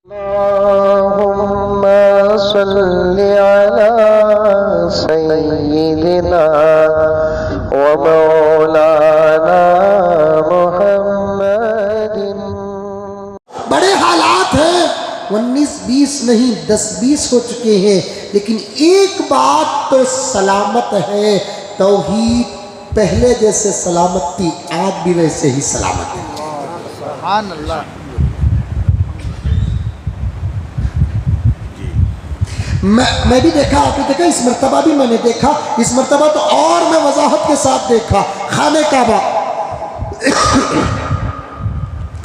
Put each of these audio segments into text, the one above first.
अल्लाहुम्मा सल्लि अला सय्यिदिना व मौलाना मुहम्मदिन। बड़े हालात हैं, 19-20 नहीं 10-20 हो चुके हैं, लेकिन एक बात तो सलामत है, तौहीद पहले जैसे सलामत थी आज भी वैसे ही सलामत है। सुभान अल्लाह। मैं भी देखा, आपने देखा, इस मर्तबा भी मैंने देखा, इस मर्तबा तो और मैं वजाहत के साथ देखा। खाने काबा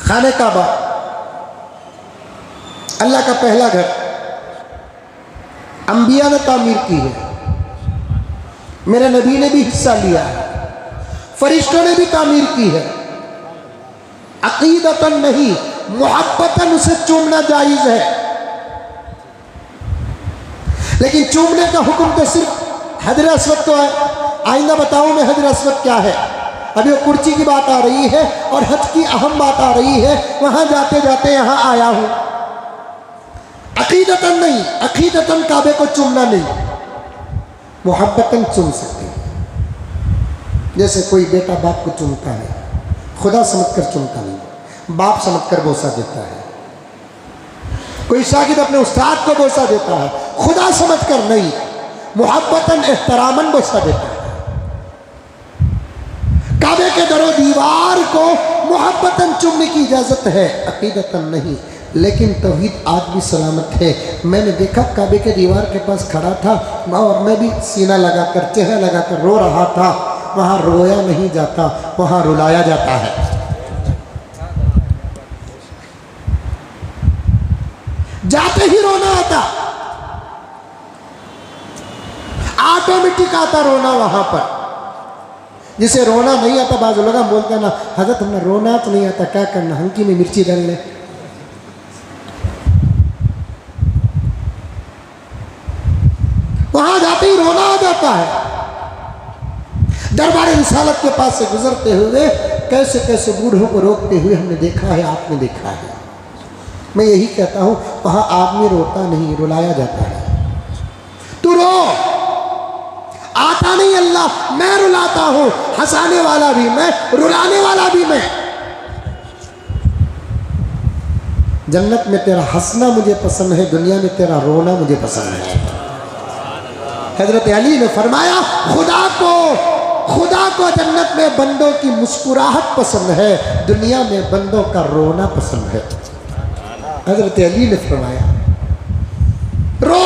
खाने काबा अल्लाह का पहला घर, अंबिया ने तामीर की है, मेरे नबी ने भी हिस्सा लिया है, फरिश्तों ने भी तामीर की है। अकीदतन नहीं, मुहब्बतन उसे चूमना जायज है, लेकिन चूमने का हुक्म तो सिर्फ हजर अस्वद को है। आइंदा बताऊं मैं हजर अस्वद क्या है। अभी वो कुर्सी की बात आ रही है और हज की अहम बात आ रही है, वहां जाते जाते यहां आया हूं। अकीदतन नहीं, अकीदतन काबे को चूमना नहीं, मुहब्बतन चूम सकते, जैसे कोई बेटा बाप को चूमता है, खुदा समझकर चूमता नहीं, बाप समझकर बोसा देता है। कोई शागिद अपने उस्ताद को बोसा देता है, खुदा समझकर नहीं, मुहब्बतन एहतरामन बोसा देता है। काबे के दरो दीवार को मुहब्बतन चूमने की इजाजत है, अकीदतन नहीं। लेकिन तौहीद आज भी सलामत है। मैंने देखा काबे के दीवार के पास खड़ा था और मैं भी सीना लगाकर, चेहरा लगाकर रो रहा था। वहाँ रोया नहीं जाता, वहाँ रुलाया जाता है। जाते ही रोना आता, ऑटोमेटिक आता रोना वहां पर। जिसे रोना नहीं आता, बाजू लगा बोलता ना हजरत हमें रोना तो नहीं आता, क्या करना, हंकी में मिर्ची डाल ले। वहां जाते ही रोना आ जाता है। दरबार रिसालत के पास से गुजरते हुए कैसे कैसे बूढ़ों को रोकते हुए हमने देखा है, आपने देखा है। मैं यही कहता हूं, वहां आदमी रोता नहीं, रुलाया जाता है। तू रो, आता नहीं अल्लाह, मैं रुलाता हूं, हंसाने वाला भी मैं, रुलाने वाला भी मैं। जन्नत में तेरा हंसना मुझे पसंद है, दुनिया में तेरा रोना मुझे पसंद है। हजरत अली ने फरमाया, खुदा को जन्नत में बंदों की मुस्कुराहट पसंद है, दुनिया में बंदों का रोना पसंद है। हजरत अली ने फरमाया, रो।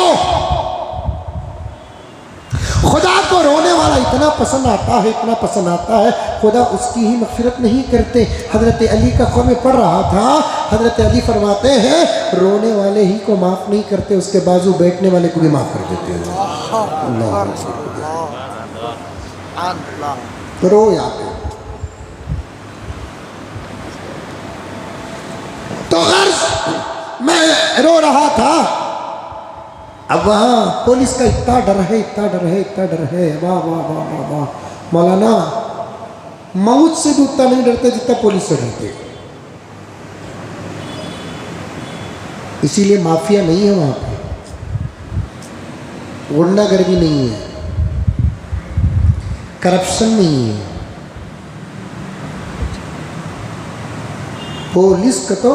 खुदा को रोने वाला इतना पसंद आता है, इतना पसंद आता है, खुदा उसकी ही मग़फ़िरत नहीं करते। हजरत अली का ख़ुद में पढ़ रहा था, हजरत अली फरमाते हैं, रोने वाले ही को माफ़ नहीं करते, उसके बाजू बैठने वाले को भी माफ़ कर देते हैं। रो याद। तो गर्ज मैं रो रहा था। अब वहाँ पुलिस का इतना डर है, इतना डर है, इतना डर है। वाह वाह वाह वाह वाह। मौलाना मौत से भी उतना नहीं डरते जितना पुलिस से डरते। इसीलिए माफिया नहीं है वहाँ पे, गुंडागर्दी नहीं है, करप्शन नहीं है। पुलिस का तो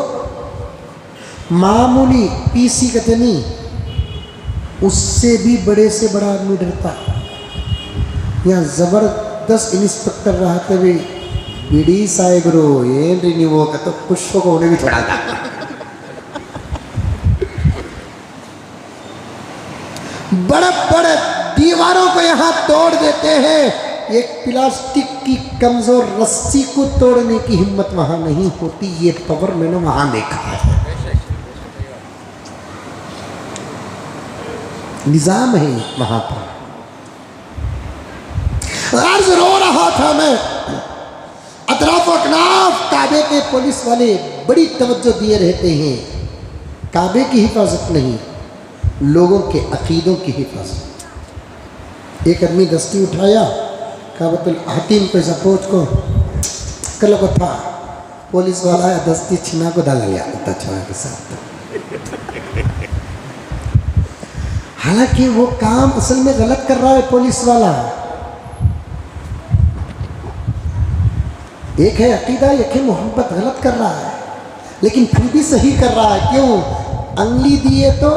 मामूली पीसी कहते नहीं, उससे भी बड़े से बड़ा आदमी डरता। यहाँ जबरदस्त इंस्पेक्टर रहते हुए बिड़ी साइगरो ये रिन्यू का तो पुष्पों को उन्हें भी छोड़ा था। बड़े बड़े दीवारों को यहाँ तोड़ देते हैं, एक प्लास्टिक की कमजोर रस्सी को तोड़ने की हिम्मत वहां नहीं होती। ये पावर मैंने वहां देखा है। निजाम है वहां पर। अर्ज रो रहा था मैं, अतराफ अकनाफ काबे के पुलिस वाले बड़ी तवज्जो दिए रहते हैं। काबे की हिफाजत नहीं, लोगों के अकीदों की हिफाजत। एक आदमी दस्ती उठाया, काबतुल हतीम को ऐसा पहुँच को कल को था पुलिस वाला दस्ती छिना को डाल लिया के साथ। हालांकि वो काम असल में गलत कर रहा है पुलिस वाला। एक है अकीदा, एक है मोहब्बत, गलत कर रहा है लेकिन फिर भी सही कर रहा है। क्यों? अंगली दिए तो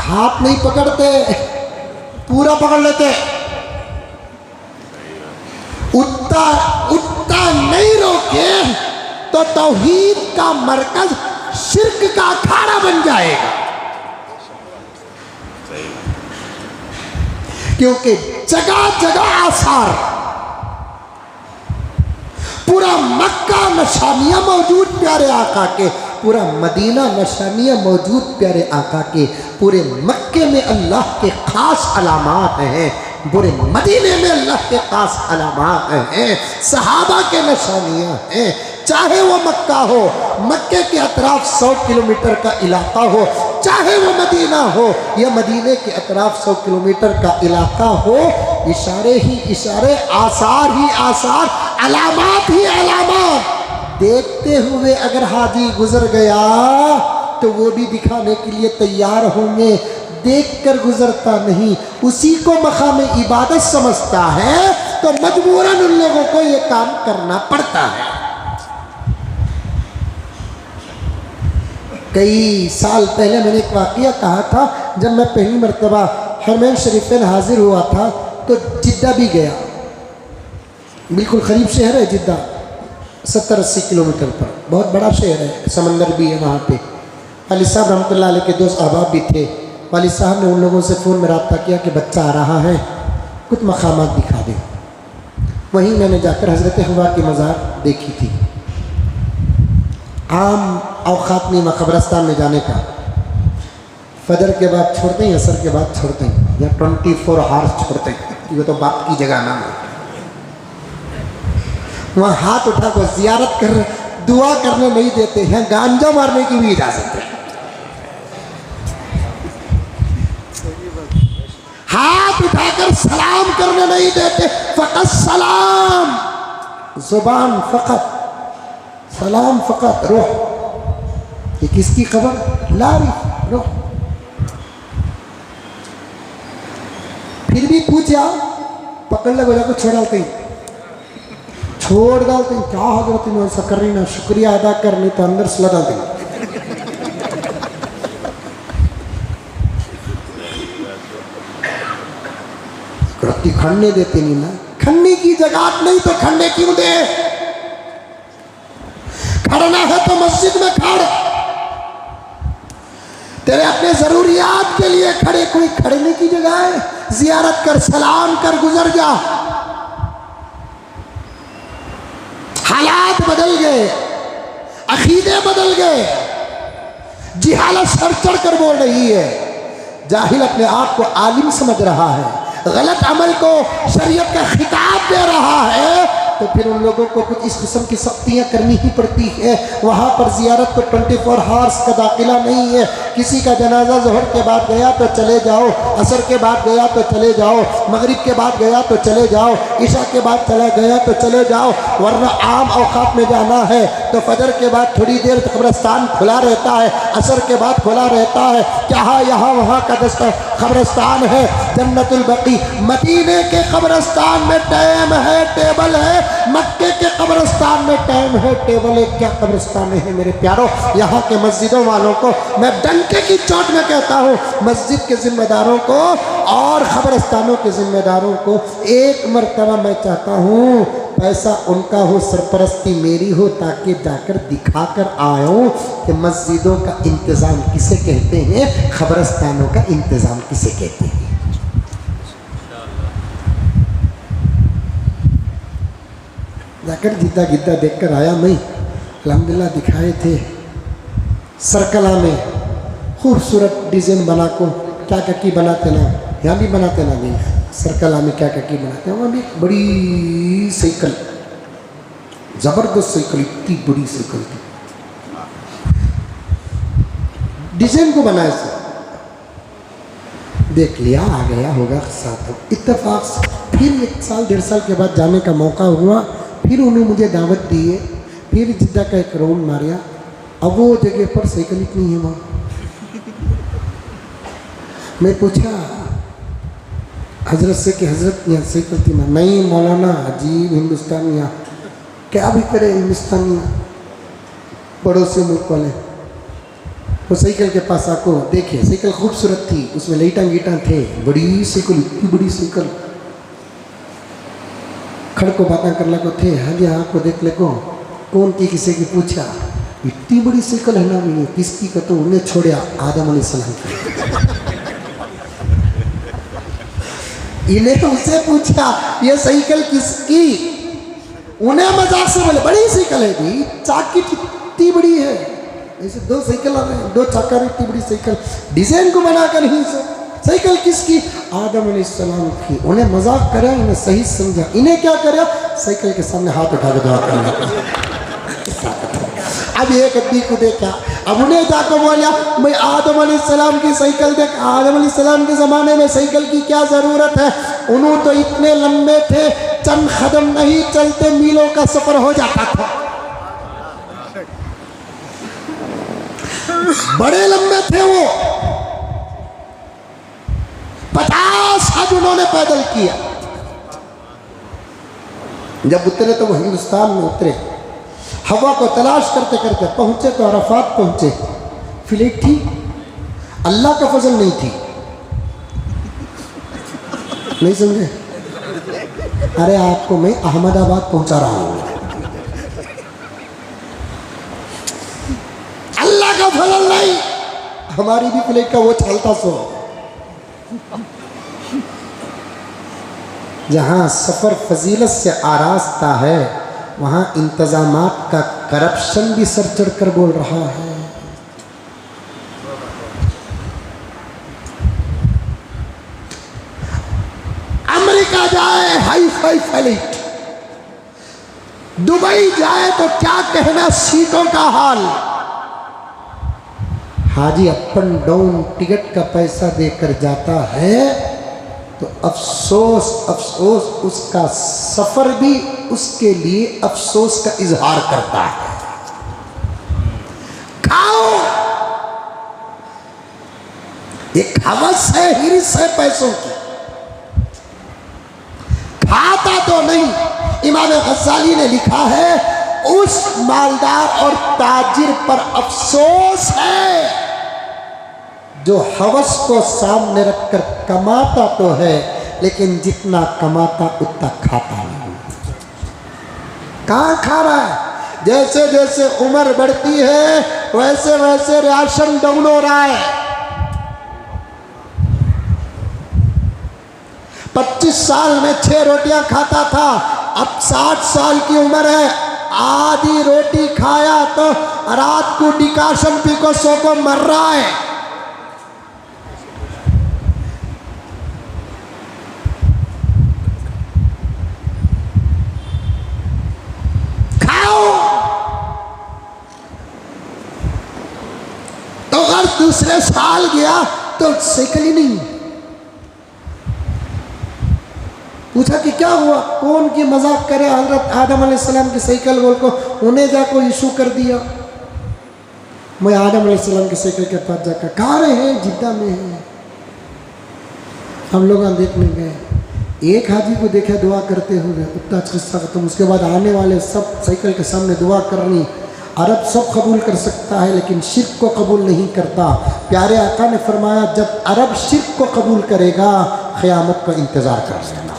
हाथ नहीं पकड़ते, पूरा पकड़ लेते। उठता उठता नहीं रोके तो तौहीद का मरकज शिर्क का अखाड़ा बन जाएगा। क्योंकि जगह जगह आसार, पूरा मक्का निशानियां मौजूद प्यारे आका के, पूरा मदीना निशानियां मौजूद प्यारे आका के, पूरे मक्के में अल्लाह के खास अलामात हैं, पूरे मदीने में अल्लाह के खास अलामात हैं, सहाबा के निशानियां हैं। चाहे वो मक्का हो, मक्के के अतराफ 100 किलोमीटर का इलाका हो, चाहे वो मदीना हो या मदीने के अतराफ 100 किलोमीटर का इलाका हो, इशारे ही इशारे, आसार ही आसार, अलामात ही अलामात देखते हुए अगर हाजी गुजर गया तो वो भी दिखाने के लिए तैयार होंगे। देखकर गुजरता नहीं, उसी को मकाम इबादत समझता है तो मजबूरन उन लोगों को ये काम करना पड़ता है। कई साल पहले मैंने एक वाक़या कहा था, जब मैं पहली मरतबा हरमैन शरीफ में हाजिर हुआ था तो जिद्दा भी गया। बिल्कुल करीब शहर है जिद्दा, 70-80 किलोमीटर पर, बहुत बड़ा शहर है, समंदर भी है वहाँ पे। वालिद साहब रहमतुल्लाह अलैह के दोस्त अहबाब भी थे। वालिद साहब ने उन लोगों से फ़ोन में रब्ता किया कि बच्चा आ रहा है, कुछ मकामात दिखा दें। वहीं मैंने जाकर हज़रत हवा की मज़ार देखी थी। आम औक़ात में कब्रस्तान में जाने का, फजर के बाद छोड़ते हैं, असर के बाद छोड़ते हैं, या 24 आवर्स छोड़ते हैं, ये तो बाप की जगह ना है। वहाँ हाथ उठा कर जियारत कर, दुआ करने नहीं देते हैं, गांजा मारने की भी इजाज़त है। हाथ उठाकर सलाम करने नहीं देते, फ़कत सलाम, ज़ुबान फ़कत सलाम, फ़कत रोह। ये किसकी खबर? लारी रोह। फिर भी पूछा, पकड़ लगो, जाकर छोड़ डालते हैं, छोड़ डालते हैं। क्या हजरत में ऐसा कर रही ना, शुक्रिया अदा करनी तो अंदर से लगा दें। करती खड़ने देते नहीं ना, खड़ने की जगह नहीं तो खड़ने क्यों दे? खड़ना है तो मस्जिद में खड़, तेरे अपने जरूरियात के लिए खड़े, कोई खड़ने की जगह है? जियारत कर, सलाम कर, गुजर जा। हालात बदल गए, अकीदे बदल गए, जिहालत सर चढ़ कर बोल रही है, जाहिल अपने आप को आलिम समझ रहा है, गलत अमल को शरीयत का खिताब दे रहा है, तो फिर उन लोगों को कुछ इस किस्म की सख्तियाँ करनी ही पड़ती है। वहाँ पर ज़ियारत को 24 आवर्स का दाखिला नहीं है। किसी का जनाजा ज़ोहर के बाद गया तो चले जाओ, असर के बाद गया तो चले जाओ, मगरिब के बाद गया तो चले जाओ, इशा के बाद चला गया तो चले जाओ, वरना आम औक़ात में जाना है तो फजर के बाद थोड़ी देर कब्रस्तान खुला रहता है, असर के बाद खुला रहता है। क्या यहाँ वहाँ का कब्रस्तान है? जन्नतुल बकी मदीने के कब्रस्तान में टाइम है, टेबल है, मक्के के कब्रस्तान में टाइम है, टेबल है। क्या कब्रस्तान है मेरे प्यारों। यहाँ के मस्जिदों वालों को मैं डंके की चोट में कहता हूँ, मस्जिद के जिम्मेदारों को और कब्रस्तानों के जिम्मेदारों को एक मरतबा मैं चाहता हूँ पैसा उनका हो, सरपरस्ती मेरी हो, ताकि जाकर दिखा कर आऊँ कि मस्जिदों का इंतज़ाम किसे कहते हैं, कब्रस्तानों का इंतज़ाम किसे कहते हैं। जाकर जिद्दा गिद्दा देख कर आया मैं, अल्हम्दुलिल्लाह दिखाए थे सरकला में खूबसूरत डिज़ाइन बना को, क्या क्या की बनाते ना, यहाँ भी बनाते ना नहीं, सरकला में क्या क्या की बनाते हैं। वहाँ भी बड़ी साइकिल, ज़बरदस्त साइकिल, इतनी बड़ी साइकिल थी, डिज़ाइन को बनाए से देख लिया, आ गया होगा साथ। इत्तेफाक से फिर 1 साल 1.5 साल के बाद जाने का मौका हुआ, फिर उन्होंने मुझे दावत दी है, फिर जिद्दा का एक राउंड मारिया, अब वो जगह पर साइकिल इतनी है वहाँ। मैं पूछा हजरत से कि हजरत यहाँ साइकिल थी ना? नहीं मौलाना, अजीब हिंदुस्तानी, क्या भी करे हिंदुस्तानी पड़ोसी मुल्क वाले। वो साइकिल के पास आको देखे, साइकिल खूबसूरत थी, उसमें लाइटा गीटा थे, बड़ी साइकिल, इतनी बड़ी साइकिल। खड़को बातें कर लको थे, हाँ जी हाँ को देख ले को कौन की किसी की पूछा, इतनी बड़ी साइकिल है ना भी किसकी का? तो उन्हें छोड़ा आदम अलैहिस्सलाम की। इन्हें उससे पूछा ये साइकिल किसकी? उन्हें मजाक से बोले बड़ी साइकिल है भी, चाकी कितनी बड़ी है, ऐसे दो साइकिल आ रहे हैं, दो चाका इतनी बड़ी साइकिल, डिजाइन को बनाकर नहीं से साइकिल किसकी? आदम अलैहिस्सलाम की। उन्हें मजाक करा, इन्हें सही समझा। इन्हें क्या करा? साइकिल के सामने हाथ उठा के दुआ करना। अब एक आदमी को देखा, अब उन्हें जाकर बोला मैं आदम अलैहिस्सलाम की साइकिल देख, आदम अलैहिस्सलाम के ज़माने में साइकिल की क्या ज़रूरत है? उन्होंने तो इतने लंबे थे, चंद कदम नहीं चलते मीलों का सफ़र हो जाता था। बड़े लंबे थे वो, 50 हज उन्होंने पैदल किया। जब उतरे तो वो हिंदुस्तान में उतरे, हवा को तलाश करते करते पहुंचे तो अरफात पहुंचे। फ्लाइट थी, अल्लाह का फजल नहीं थी। नहीं समझे? अरे आपको मैं अहमदाबाद पहुंचा रहा हूं, अल्लाह का फजल नहीं। हमारी भी फ्लाइट का वो चलता सो। जहां सफर फजीलत से आरास्ता है, वहाँ इंतजामात का करप्शन भी सर चढ़ कर बोल रहा है। अमेरिका जाए हाई फाई फ्लाइट, दुबई जाए तो क्या कहना सीटों का हाल। हाजी अप एंड डाउन टिकट का पैसा देकर जाता है तो अफसोस अफसोस, उसका सफर भी उसके लिए अफसोस का इजहार करता है। खाओ, एक हवस है, हिरिस है पैसों की, खाता तो नहीं। इमाम गज़ाली ने लिखा है उस मालदार और ताजिर पर अफसोस है जो हवस को सामने रखकर कमाता तो है, लेकिन जितना कमाता उतना खाता नहीं। कहाँ खा रहा है? जैसे जैसे उम्र बढ़ती है वैसे वैसे राशन डाउन हो रहा है। 25 साल में 6 रोटियां खाता था, अब 60 साल की उम्र है, आधी रोटी खाया तो रात को डिकाशन पी को सो को मर रहा है। तो अगर दूसरे साल गया तो साइकिल ही नहीं। पूछा कि क्या हुआ, कौन की मजाक करे? हजरत आदम अलैहिस्सलाम की साइकिल बोल को उन्हें जाको इशू कर दिया। मैं आदम अलैहिस्सलाम की साइकिल के पास जाकर, कहाँ रहे हैं? जिद्दा में है। हम लोग देखने गए, एक हाजी को देखा दुआ करते हुए, उतना किस्सा खत्म। उसके बाद आने वाले सब साइकिल के सामने दुआ करनी। अरब सब कबूल कर सकता है लेकिन शिर्क को कबूल नहीं करता। प्यारे आका ने फरमाया जब अरब शिर्क को कबूल करेगा क़यामत का इंतज़ार कर लेना।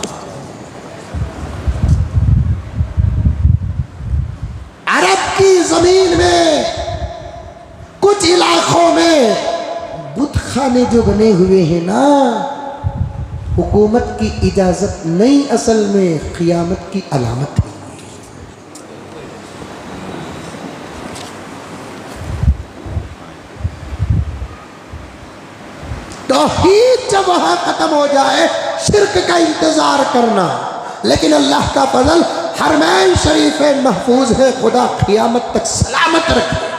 अरब की ज़मीन में कुछ इलाकों में बुत खाने जो बने हुए हैं ना, हुकूमत की इजाज़त नहीं, असल में क़यामत की अलामत है। तौहीद जब वहां खत्म हो जाए, शिर्क का इंतजार करना। लेकिन अल्लाह का फजल, हरमैन शरीफ महफूज है, खुदा क़यामत तक सलामत रखे।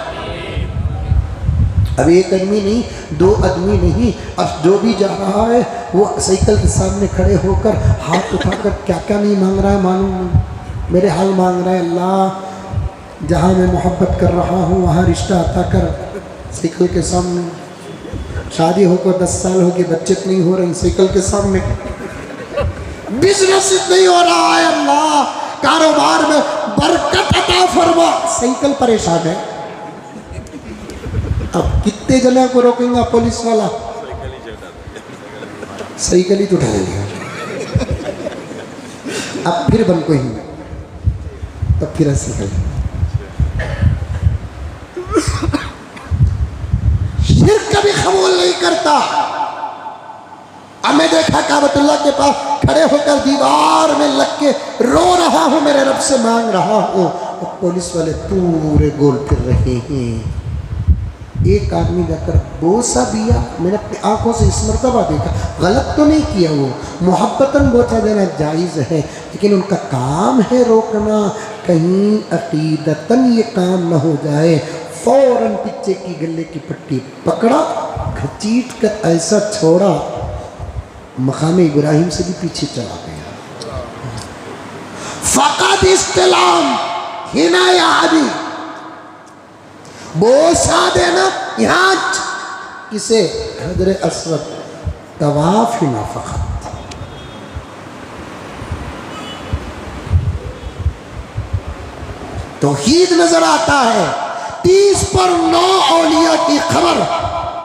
अब एक आदमी नहीं, 2 आदमी नहीं, अब जो भी जा रहा है वो साइकिल के सामने खड़े होकर हाथ उठाकर क्या क्या नहीं मांग रहा है मालूम नहीं। मेरे हाल मांग रहा है, अल्लाह जहाँ मैं मोहब्बत कर रहा हूँ वहाँ रिश्ता अता कर। साइकिल के सामने शादी होकर 10 साल हो गए, बच्चे नहीं हो रहे, साइकिल के सामने बिजनेस नहीं हो रहा है, अल्लाह कारोबार में बरकत अता फरमा, साइकिल परेशान है। अब कितने जना को रोकेंगे पुलिस वाला? साइकिल ही तो उठा लेगा। अब फिर बन को ही, तब फिर साइकिल। शिर्क कभी कबूल नहीं करता। अब मैं देखा काबतुल्लाह के पास खड़े होकर दीवार में लग के रो रहा हूं, मेरे रब से मांग रहा हूं, और पुलिस वाले पूरे गोल फिर रहे हैं। एक आदमी जाकर बोसा दिया, मैंने अपनी आंखों से इस मर्तबा देखा, गलत तो नहीं किया, वो मोहब्बतन बोसा देना जायज़ है, लेकिन उनका काम है रोकना, कहीं अकीदतन ये काम न हो जाए। फौरन पीछे की गले की पट्टी पकड़ा, घसीट कर ऐसा छोड़ा, मकाम इब्राहिम से भी पीछे चला गया। फ़क़त इस्तिलाम हिनाया आदि, बोसा देना यहाँ किसे? हजरे अस्वद, तवाफ ही ना फ़क़त। तौहीद नजर आता है। 30 पर 9 औलिया की खबर